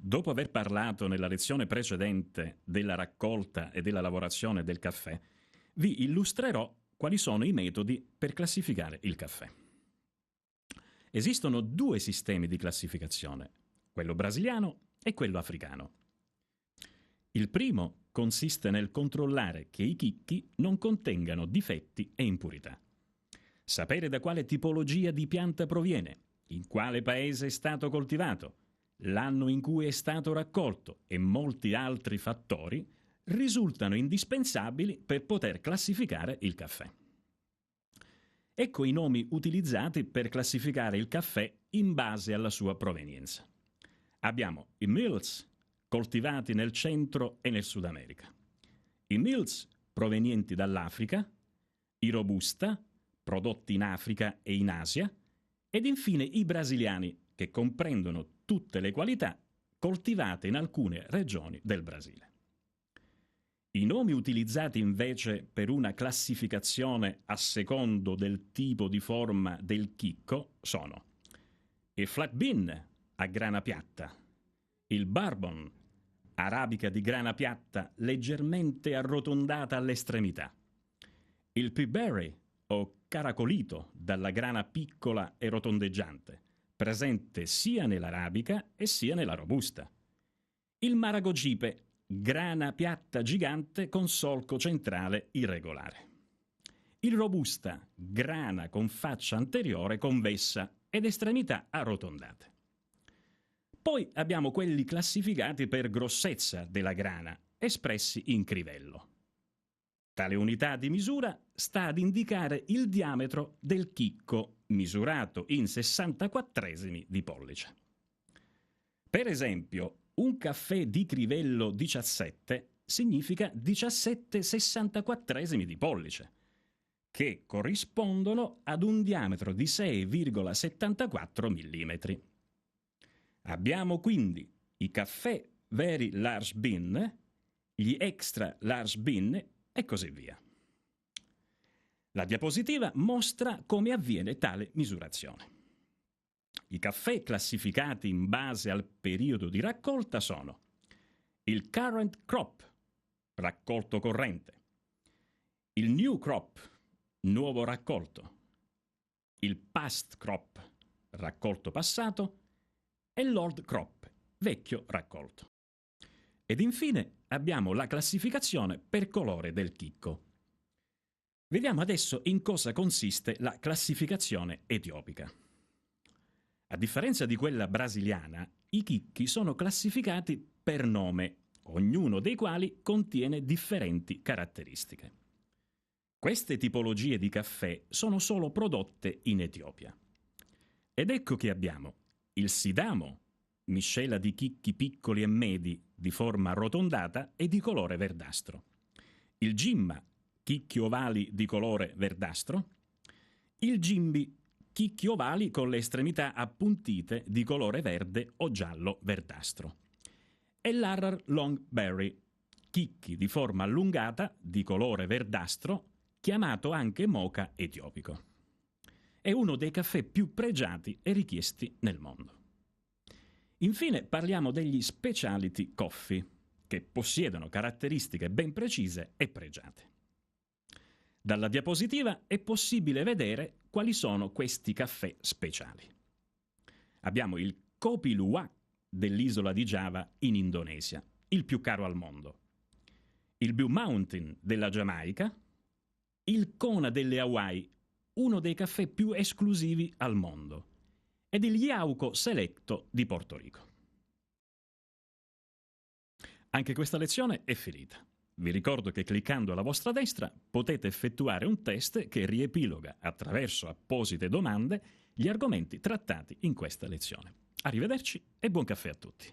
Dopo aver parlato nella lezione precedente della raccolta e della lavorazione del caffè, vi illustrerò quali sono i metodi per classificare il caffè. Esistono due sistemi di classificazione, quello brasiliano e quello africano. Il primo consiste nel controllare che i chicchi non contengano difetti e impurità. Sapere da quale tipologia di pianta proviene, in quale paese è stato coltivato, l'anno in cui è stato raccolto e molti altri fattori risultano indispensabili per poter classificare il caffè. Ecco i nomi utilizzati per classificare il caffè in base alla sua provenienza. Abbiamo i Mills, coltivati nel Centro e nel Sud America, i Mills provenienti dall'Africa, i Robusta, prodotti in Africa e in Asia, ed infine i brasiliani, che comprendono tutte le qualità coltivate in alcune regioni del Brasile. I nomi utilizzati invece per una classificazione a secondo del tipo di forma del chicco sono il flat bean a grana piatta, il bourbon, arabica di grana piatta leggermente arrotondata all'estremità, il peaberry o caracolito dalla grana piccola e rotondeggiante, presente sia nell'arabica e sia nella robusta, il maragogipe, grana piatta gigante con solco centrale irregolare, il robusta, grana con faccia anteriore convessa ed estremità arrotondate. Poi abbiamo quelli classificati per grossezza della grana, espressi in crivello. Tale unità di misura sta ad indicare il diametro del chicco misurato in 64esimi di pollice. Per esempio, un caffè di crivello 17 significa 17 64esimi di pollice, che corrispondono ad un diametro di 6,74 mm. Abbiamo quindi i caffè very large bean, gli extra large bean e così via. La diapositiva mostra come avviene tale misurazione. I caffè classificati in base al periodo di raccolta sono il current crop, raccolto corrente, il new crop, nuovo raccolto, il past crop, raccolto passato, e l'old crop, vecchio raccolto. Ed infine abbiamo la classificazione per colore del chicco. Vediamo adesso in cosa consiste la classificazione etiopica. A differenza di quella brasiliana, i chicchi sono classificati per nome, ognuno dei quali contiene differenti caratteristiche. Queste tipologie di caffè sono solo prodotte in Etiopia. Ed ecco che abbiamo il sidamo, miscela di chicchi piccoli e medi di forma arrotondata e di colore verdastro, il gimma, chicchi ovali di colore verdastro, il gimbi, chicchi ovali con le estremità appuntite di colore verde o giallo verdastro, e l'Arar Longberry, chicchi di forma allungata di colore verdastro, chiamato anche mocha etiopico. È uno dei caffè più pregiati e richiesti nel mondo. Infine parliamo degli specialty coffee, che possiedono caratteristiche ben precise e pregiate. Dalla diapositiva è possibile vedere quali sono questi caffè speciali. Abbiamo il Kopi Luwak dell'isola di Giava in Indonesia, il più caro al mondo, il Blue Mountain della Giamaica, il Kona delle Hawaii, uno dei caffè più esclusivi al mondo, ed il Yauco Selecto di Porto Rico. Anche questa lezione è finita. Vi ricordo che cliccando alla vostra destra potete effettuare un test che riepiloga attraverso apposite domande gli argomenti trattati in questa lezione. Arrivederci e buon caffè a tutti.